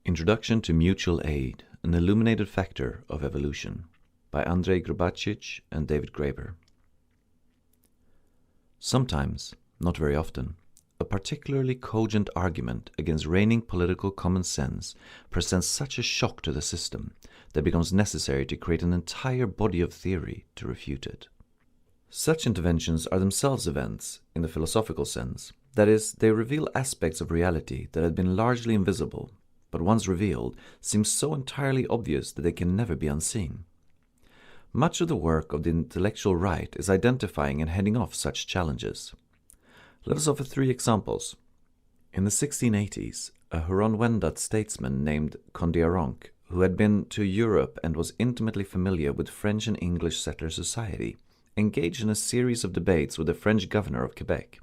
Introduction to Mutual Aid, an Illuminated Factor of Evolution by Andrej Grubacic and David Graeber. Sometimes, not very often, a particularly cogent argument against reigning political common sense presents such a shock to the system that it becomes necessary to create an entire body of theory to refute it. Such interventions are themselves events, in the philosophical sense. That is, they reveal aspects of reality that had been largely invisible, but once revealed, seem so entirely obvious that they can never be unseen. Much of the work of the intellectual right is identifying and heading off such challenges. Let us offer 3 examples. In the 1680s, a Huron-Wendat statesman named Kondiaronk, who had been to Europe and was intimately familiar with French and English settler society, engaged in a series of debates with the French governor of Quebec,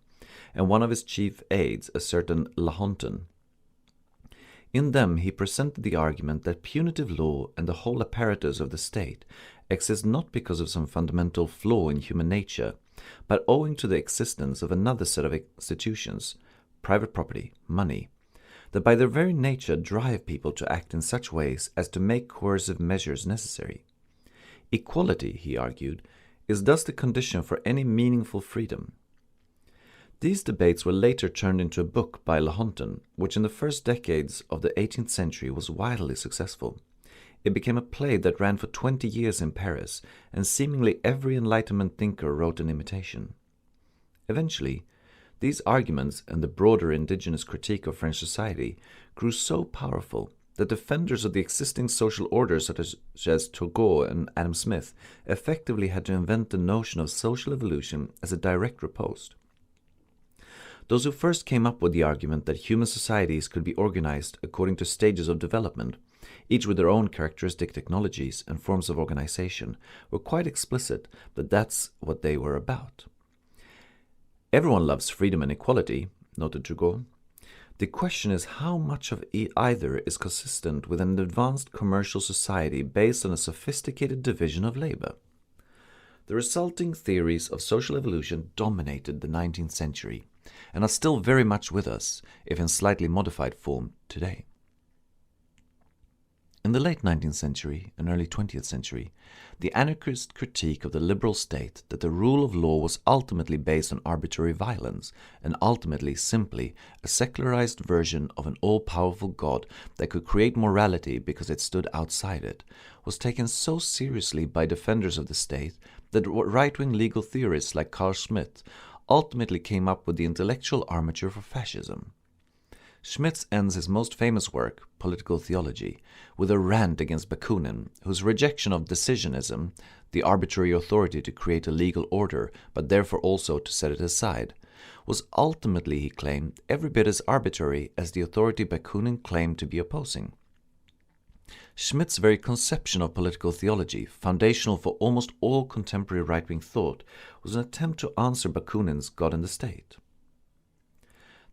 and one of his chief aides, a certain Lahontan. In them he presented the argument that punitive law and the whole apparatus of the state exist not because of some fundamental flaw in human nature, but owing to the existence of another set of institutions, private property, money, that by their very nature drive people to act in such ways as to make coercive measures necessary. Equality, he argued, is thus the condition for any meaningful freedom. These debates were later turned into a book by Lahontan, which in the first decades of the 18th century was wildly successful. It became a play that ran for 20 years in Paris, and seemingly every Enlightenment thinker wrote an imitation. Eventually, these arguments and the broader indigenous critique of French society grew so powerful that defenders of the existing social order such as Turgot and Adam Smith effectively had to invent the notion of social evolution as a direct riposte. Those who first came up with the argument that human societies could be organized according to stages of development, each with their own characteristic technologies and forms of organization, were quite explicit that that's what they were about. Everyone loves freedom and equality, noted Turgot. The question is how much of either is consistent with an advanced commercial society based on a sophisticated division of labor. The resulting theories of social evolution dominated the 19th century, and are still very much with us, if in slightly modified form, today. In the late 19th century and early 20th century, the anarchist critique of the liberal state that the rule of law was ultimately based on arbitrary violence, and ultimately simply a secularized version of an all-powerful God that could create morality because it stood outside it, was taken so seriously by defenders of the state that right-wing legal theorists like Carl Schmitt ultimately came up with the intellectual armature for fascism. Schmitt ends his most famous work, Political Theology, with a rant against Bakunin, whose rejection of decisionism, the arbitrary authority to create a legal order, but therefore also to set it aside, was ultimately, he claimed, every bit as arbitrary as the authority Bakunin claimed to be opposing. Schmitt's very conception of political theology, foundational for almost all contemporary right-wing thought, was an attempt to answer Bakunin's God and the State.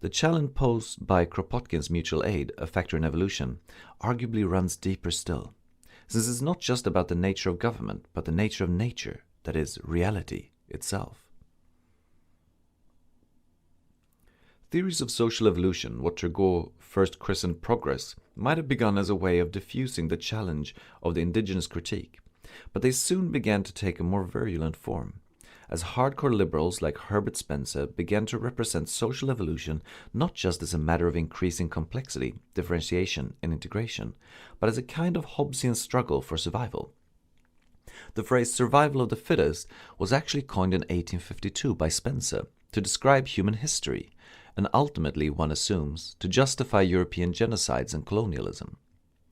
The challenge posed by Kropotkin's Mutual Aid, a factor in evolution, arguably runs deeper still, since it's not just about the nature of government, but the nature of nature, that is, reality itself. Theories of social evolution, what Turgot first christened progress, might have begun as a way of diffusing the challenge of the indigenous critique, but they soon began to take a more virulent form, as hardcore liberals like Herbert Spencer began to represent social evolution not just as a matter of increasing complexity, differentiation, and integration, but as a kind of Hobbesian struggle for survival. The phrase survival of the fittest was actually coined in 1852 by Spencer to describe human history, and ultimately, one assumes, to justify European genocides and colonialism.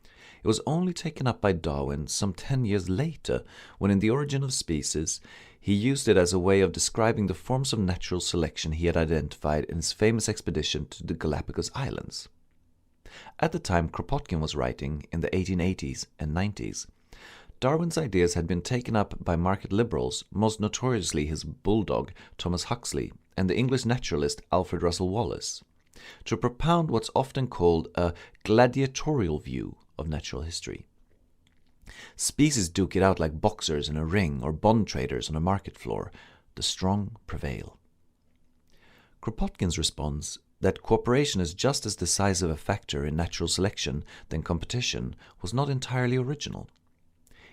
It was only taken up by Darwin some 10 years later, when in The Origin of Species, he used it as a way of describing the forms of natural selection he had identified in his famous expedition to the Galapagos Islands. At the time Kropotkin was writing, in the 1880s and 90s, Darwin's ideas had been taken up by market liberals, most notoriously his bulldog, Thomas Huxley, and the English naturalist Alfred Russel Wallace, to propound what's often called a gladiatorial view of natural history. Species duke it out like boxers in a ring or bond traders on a market floor. The strong prevail. Kropotkin's response that cooperation is just as decisive a factor in natural selection than competition was not entirely original.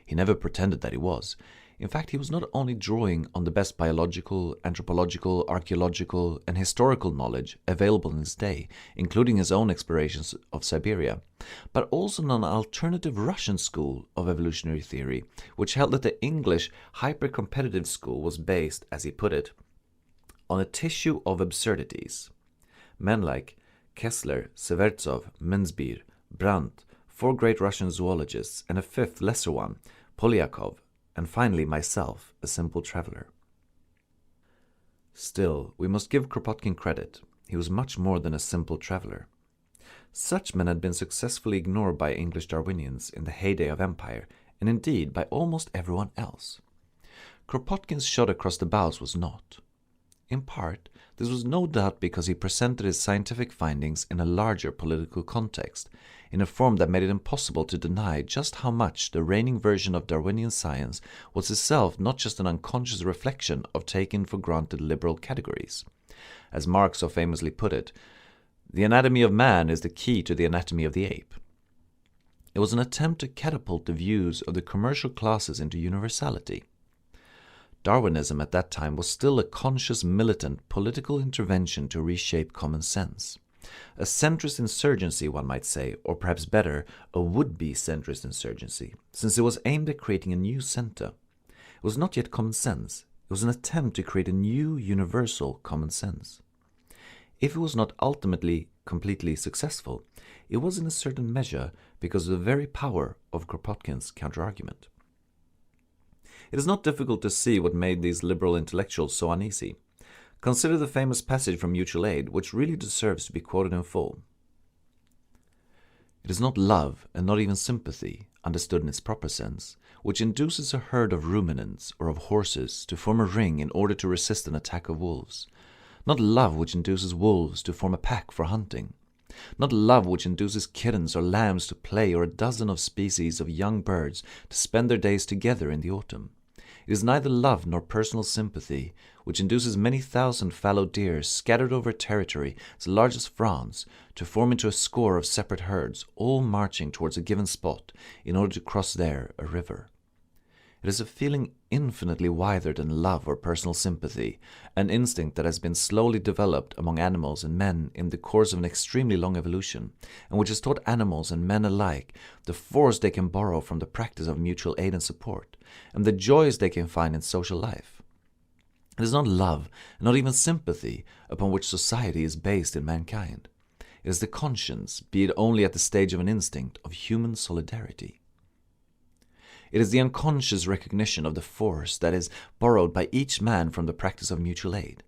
He never pretended that he was. In fact, he was not only drawing on the best biological, anthropological, archaeological, and historical knowledge available in his day, including his own explorations of Siberia, but also on an alternative Russian school of evolutionary theory, which held that the English hyper-competitive school was based, as he put it, on a tissue of absurdities. Men like Kessler, Severtsov, Menzbir, Brandt, 4 great Russian zoologists, and a 5th lesser one, Polyakov, and finally myself, a simple traveller. Still, we must give Kropotkin credit. He was much more than a simple traveller. Such men had been successfully ignored by English Darwinians in the heyday of empire, and indeed by almost everyone else. Kropotkin's shot across the bows was not. In part, this was no doubt because he presented his scientific findings in a larger political context, in a form that made it impossible to deny just how much the reigning version of Darwinian science was itself not just an unconscious reflection of taken for granted liberal categories. As Marx so famously put it, the anatomy of man is the key to the anatomy of the ape. It was an attempt to catapult the views of the commercial classes into universality. Darwinism at that time was still a conscious militant political intervention to reshape common sense. A centrist insurgency, one might say, or perhaps better, a would-be centrist insurgency, since it was aimed at creating a new center. It was not yet common sense. It was an attempt to create a new universal common sense. If it was not ultimately completely successful, it was in a certain measure because of the very power of Kropotkin's counterargument. It is not difficult to see what made these liberal intellectuals so uneasy. Consider the famous passage from Mutual Aid, which really deserves to be quoted in full. It is not love, and not even sympathy, understood in its proper sense, which induces a herd of ruminants or of horses to form a ring in order to resist an attack of wolves. Not love which induces wolves to form a pack for hunting. Not love which induces kittens or lambs to play, or a dozen of species of young birds to spend their days together in the autumn. It is neither love nor personal sympathy which induces many thousand fallow deer scattered over a territory as large as France to form into a score of separate herds, all marching towards a given spot in order to cross there a river. It is a feeling infinitely wider than love or personal sympathy, an instinct that has been slowly developed among animals and men in the course of an extremely long evolution, and which has taught animals and men alike the force they can borrow from the practice of mutual aid and support, and the joys they can find in social life. It is not love, and not even sympathy, upon which society is based in mankind. It is the conscience, be it only at the stage of an instinct, of human solidarity. It is the unconscious recognition of the force that is borrowed by each man from the practice of mutual aid,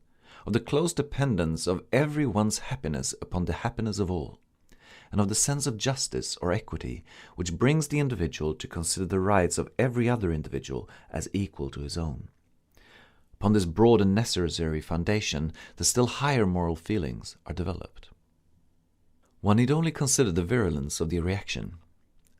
of the close dependence of every one's happiness upon the happiness of all, and of the sense of justice or equity which brings the individual to consider the rights of every other individual as equal to his own. Upon this broad and necessary foundation, the still higher moral feelings are developed. One need only consider the virulence of the reaction.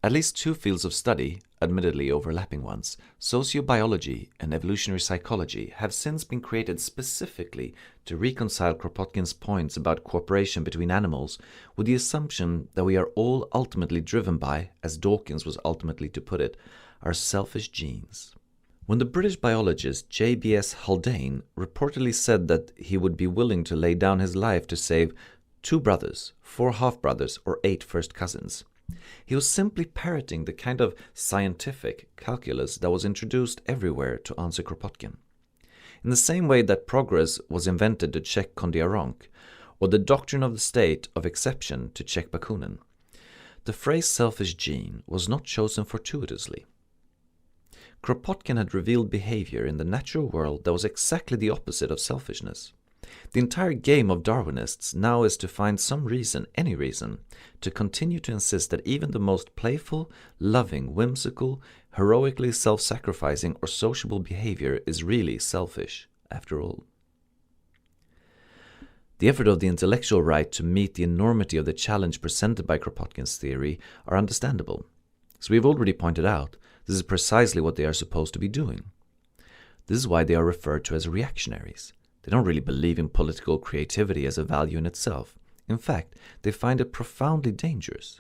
At least 2 fields of study, admittedly overlapping ones, sociobiology and evolutionary psychology, have since been created specifically to reconcile Kropotkin's points about cooperation between animals with the assumption that we are all ultimately driven by, as Dawkins was ultimately to put it, our selfish genes. When the British biologist J.B.S. Haldane reportedly said that he would be willing to lay down his life to save 2 brothers, 4 half-brothers, or 8 first cousins, he was simply parroting the kind of scientific calculus that was introduced everywhere to answer Kropotkin. In the same way that progress was invented to check Kondiaronk, or the doctrine of the state of exception to check Bakunin, the phrase selfish gene was not chosen fortuitously. Kropotkin had revealed behavior in the natural world that was exactly the opposite of selfishness. The entire game of Darwinists now is to find some reason, any reason, to continue to insist that even the most playful, loving, whimsical, heroically self-sacrificing or sociable behavior is really selfish, after all. The effort of the intellectual right to meet the enormity of the challenge presented by Kropotkin's theory are understandable. As we have already pointed out, this is precisely what they are supposed to be doing. This is why they are referred to as reactionaries. They don't really believe in political creativity as a value in itself. In fact, they find it profoundly dangerous.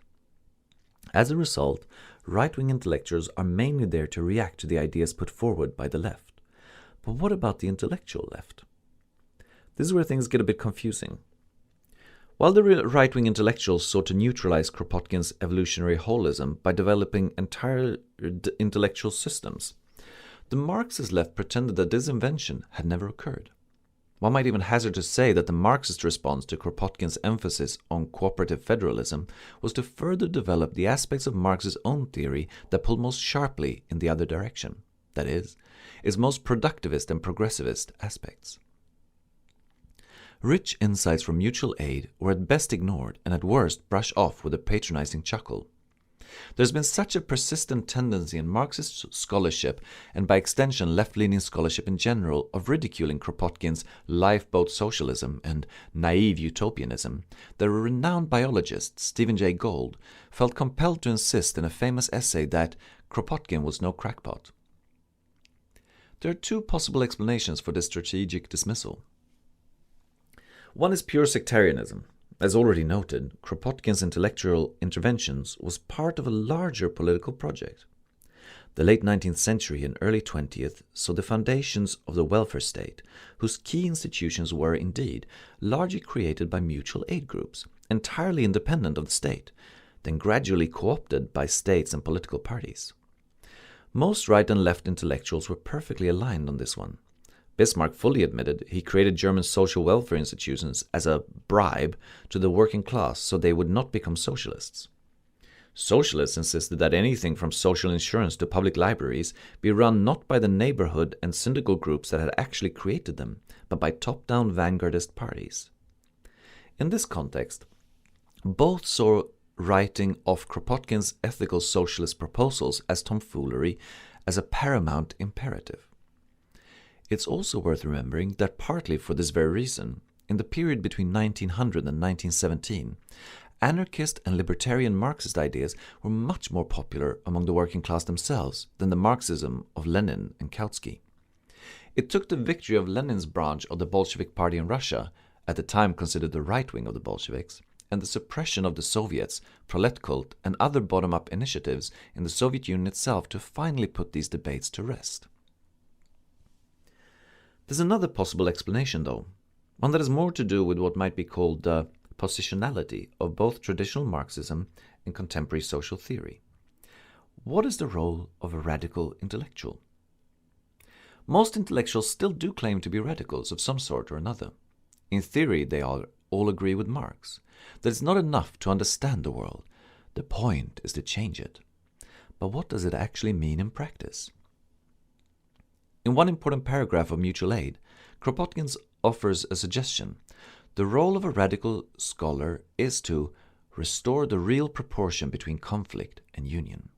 As a result, right-wing intellectuals are mainly there to react to the ideas put forward by the left. But what about the intellectual left? This is where things get a bit confusing. While the right-wing intellectuals sought to neutralize Kropotkin's evolutionary holism by developing entire intellectual systems, the Marxist left pretended that this invention had never occurred. One might even hazard to say that the Marxist response to Kropotkin's emphasis on cooperative federalism was to further develop the aspects of Marx's own theory that pulled most sharply in the other direction, that is, its most productivist and progressivist aspects. Rich insights from mutual aid were at best ignored and at worst brushed off with a patronizing chuckle. There's been such a persistent tendency in Marxist scholarship, and by extension left-leaning scholarship in general, of ridiculing Kropotkin's lifeboat socialism and naive utopianism, that a renowned biologist, Stephen Jay Gould, felt compelled to insist in a famous essay that Kropotkin was no crackpot. There are two possible explanations for this strategic dismissal. One is pure sectarianism. As already noted, Kropotkin's intellectual interventions was part of a larger political project. The late 19th century and early 20th saw the foundations of the welfare state, whose key institutions were indeed largely created by mutual aid groups, entirely independent of the state, then gradually co-opted by states and political parties. Most right and left intellectuals were perfectly aligned on this one. Bismarck fully admitted he created German social welfare institutions as a bribe to the working class so they would not become socialists. Socialists insisted that anything from social insurance to public libraries be run not by the neighborhood and syndical groups that had actually created them, but by top-down vanguardist parties. In this context, both saw writing off Kropotkin's ethical socialist proposals as tomfoolery as a paramount imperative. It's also worth remembering that partly for this very reason, in the period between 1900 and 1917, anarchist and libertarian Marxist ideas were much more popular among the working class themselves than the Marxism of Lenin and Kautsky. It took the victory of Lenin's branch of the Bolshevik Party in Russia, at the time considered the right wing of the Bolsheviks, and the suppression of the Soviets, proletkult, and other bottom-up initiatives in the Soviet Union itself to finally put these debates to rest. There's another possible explanation, though, one that has more to do with what might be called the positionality of both traditional Marxism and contemporary social theory. What is the role of a radical intellectual? Most intellectuals still do claim to be radicals of some sort or another. In theory, they all agree with Marx, that it's not enough to understand the world. The point is to change it. But what does it actually mean in practice? In one important paragraph of Mutual Aid, Kropotkin offers a suggestion. The role of a radical scholar is to restore the real proportion between conflict and union.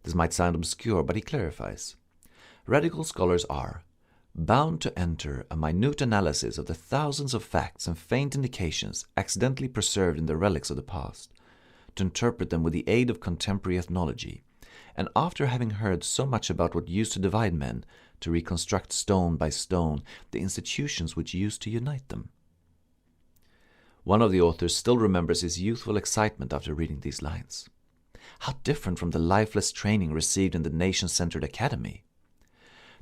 This might sound obscure, but he clarifies. Radical scholars are bound to enter a minute analysis of the thousands of facts and faint indications accidentally preserved in the relics of the past, to interpret them with the aid of contemporary ethnology, and after having heard so much about what used to divide men, to reconstruct stone by stone the institutions which used to unite them. One of the authors still remembers his youthful excitement after reading these lines. How different from the lifeless training received in the nation-centered academy!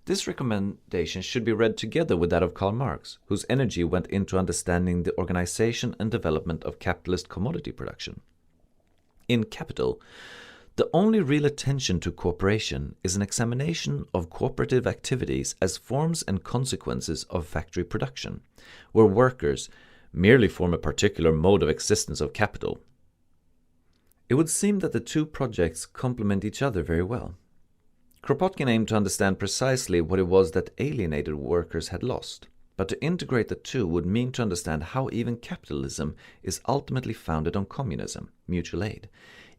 This recommendation should be read together with that of Karl Marx, whose energy went into understanding the organization and development of capitalist commodity production. In Capital, the only real attention to cooperation is an examination of cooperative activities as forms and consequences of factory production, where workers merely form a particular mode of existence of capital. It would seem that the two projects complement each other very well. Kropotkin aimed to understand precisely what it was that alienated workers had lost, but to integrate the two would mean to understand how even capitalism is ultimately founded on communism, mutual aid,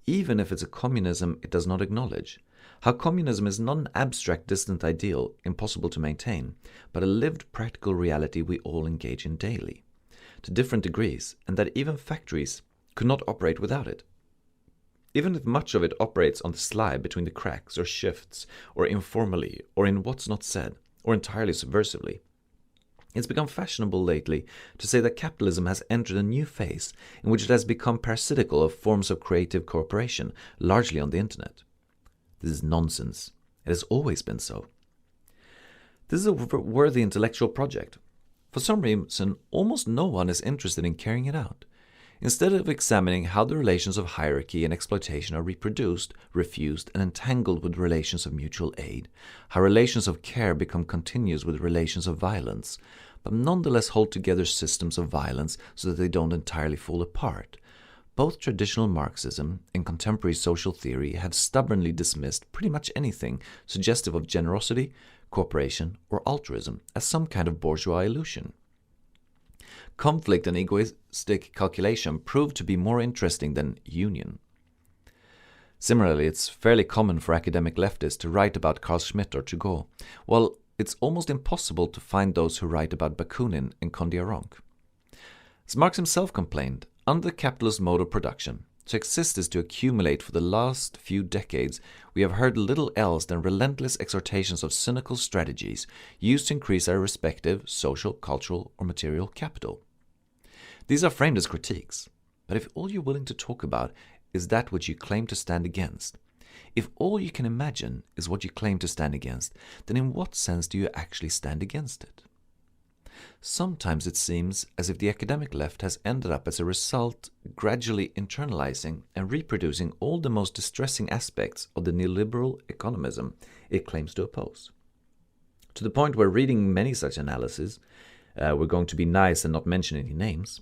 even if it's a communism it does not acknowledge, how communism is not an abstract distant ideal impossible to maintain, but a lived practical reality we all engage in daily, to different degrees, and that even factories could not operate without it. Even if much of it operates on the sly between the cracks or shifts, or informally, or in what's not said, or entirely subversively, It's become fashionable lately to say that capitalism has entered a new phase in which it has become parasitical of forms of creative cooperation, largely on the internet. This is nonsense. It has always been so. This is a worthy intellectual project. For some reason, almost no one is interested in carrying it out. Instead of examining how the relations of hierarchy and exploitation are reproduced, refused, and entangled with relations of mutual aid, how relations of care become continuous with relations of violence, but nonetheless hold together systems of violence so that they don't entirely fall apart, both traditional Marxism and contemporary social theory had stubbornly dismissed pretty much anything suggestive of generosity, cooperation, or altruism as some kind of bourgeois illusion. Conflict and egoistic calculation proved to be more interesting than union. Similarly, it's fairly common for academic leftists to write about Carl Schmitt or Turgot, while it's almost impossible to find those who write about Bakunin and Kondiaronk. As Marx himself complained, under the capitalist mode of production, to exist is to accumulate. For the last few decades, we have heard little else than relentless exhortations of cynical strategies used to increase our respective social, cultural, or material capital. These are framed as critiques, but if all you're willing to talk about is that which you claim to stand against, if all you can imagine is what you claim to stand against, then in what sense do you actually stand against it? Sometimes it seems as if the academic left has ended up as a result gradually internalizing and reproducing all the most distressing aspects of the neoliberal economism it claims to oppose. To the point where reading many such analyses, we're going to be nice and not mention any names,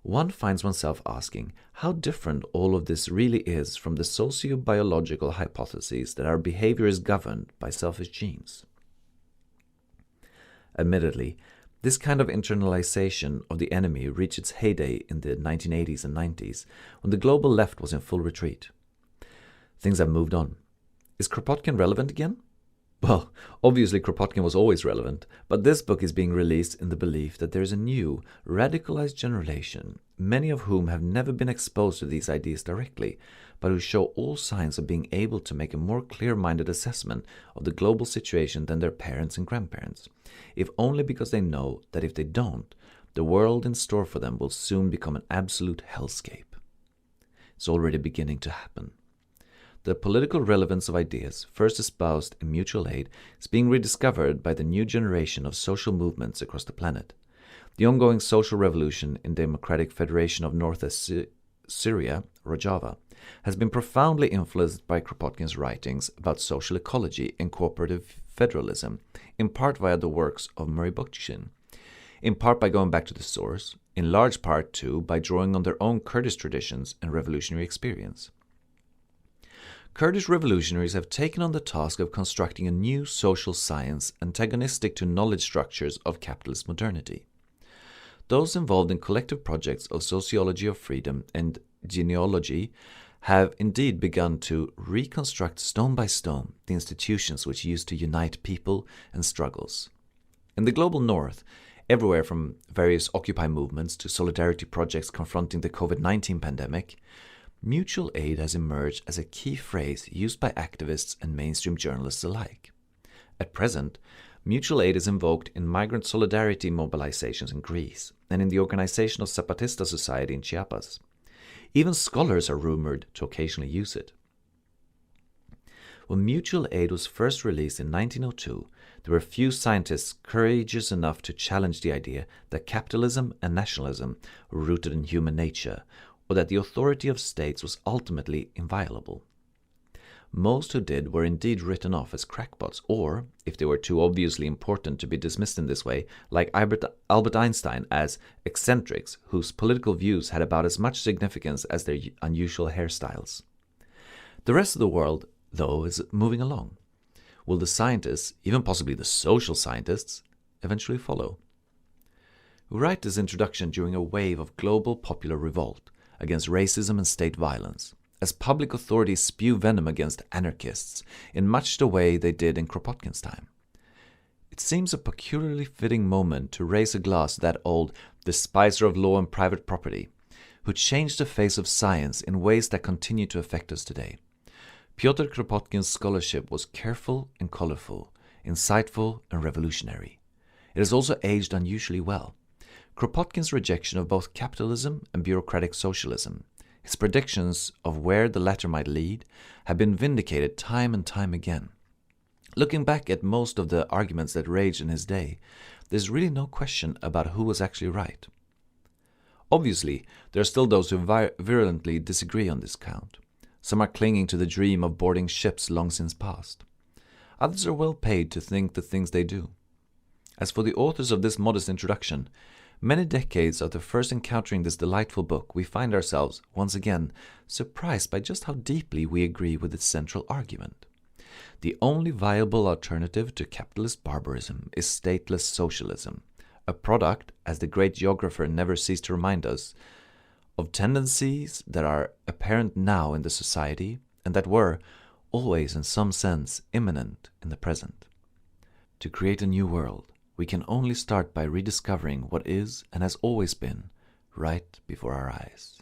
one finds oneself asking how different all of this really is from the socio-biological hypotheses that our behavior is governed by selfish genes. Admittedly, this kind of internalization of the enemy reached its heyday in the 1980s and 90s, when the global left was in full retreat. Things have moved on. Is Kropotkin relevant again? Well, obviously Kropotkin was always relevant, but this book is being released in the belief that there is a new, radicalized generation, many of whom have never been exposed to these ideas directly, but who show all signs of being able to make a more clear-minded assessment of the global situation than their parents and grandparents, if only because they know that if they don't, the world in store for them will soon become an absolute hellscape. It's already beginning to happen. The political relevance of ideas first espoused in mutual aid is being rediscovered by the new generation of social movements across the planet. The ongoing social revolution in Democratic Federation of North Syria, Rojava, has been profoundly influenced by Kropotkin's writings about social ecology and cooperative federalism, in part via the works of Murray Bookchin, in part by going back to the source, in large part too by drawing on their own Kurdish traditions and revolutionary experience. Kurdish revolutionaries have taken on the task of constructing a new social science antagonistic to knowledge structures of capitalist modernity. Those involved in collective projects of sociology of freedom and genealogy have indeed begun to reconstruct stone by stone the institutions which used to unite people and struggles. In the global north, everywhere from various Occupy movements to solidarity projects confronting the COVID-19 pandemic, mutual aid has emerged as a key phrase used by activists and mainstream journalists alike. At present, mutual aid is invoked in migrant solidarity mobilizations in Greece and in the organization of Zapatista society in Chiapas. Even scholars are rumored to occasionally use it. When mutual aid was first released in 1902, there were few scientists courageous enough to challenge the idea that capitalism and nationalism were rooted in human nature, or that the authority of states was ultimately inviolable. Most who did were indeed written off as crackpots, or, if they were too obviously important to be dismissed in this way, like Albert Einstein, as eccentrics whose political views had about as much significance as their unusual hairstyles. The rest of the world, though, is moving along. Will the scientists, even possibly the social scientists, eventually follow? We write this introduction during a wave of global popular revolt against racism and state violence, as public authorities spew venom against anarchists in much the way they did in Kropotkin's time. It seems a peculiarly fitting moment to raise a glass to that old despiser of law and private property, who changed the face of science in ways that continue to affect us today. Pyotr Kropotkin's scholarship was careful and colorful, insightful and revolutionary. It has also aged unusually well. Kropotkin's rejection of both capitalism and bureaucratic socialism, his predictions of where the latter might lead, have been vindicated time and time again. Looking back at most of the arguments that raged in his day, there's really no question about who was actually right. Obviously, there are still those who virulently disagree on this count. Some are clinging to the dream of boarding ships long since past. Others are well paid to think the things they do. As for the authors of this modest introduction, many decades after first encountering this delightful book, we find ourselves, once again, surprised by just how deeply we agree with its central argument. The only viable alternative to capitalist barbarism is stateless socialism, a product, as the great geographer never ceased to remind us, of tendencies that are apparent now in the society and that were, always in some sense, imminent in the present. To create a new world, we can only start by rediscovering what is and has always been right before our eyes.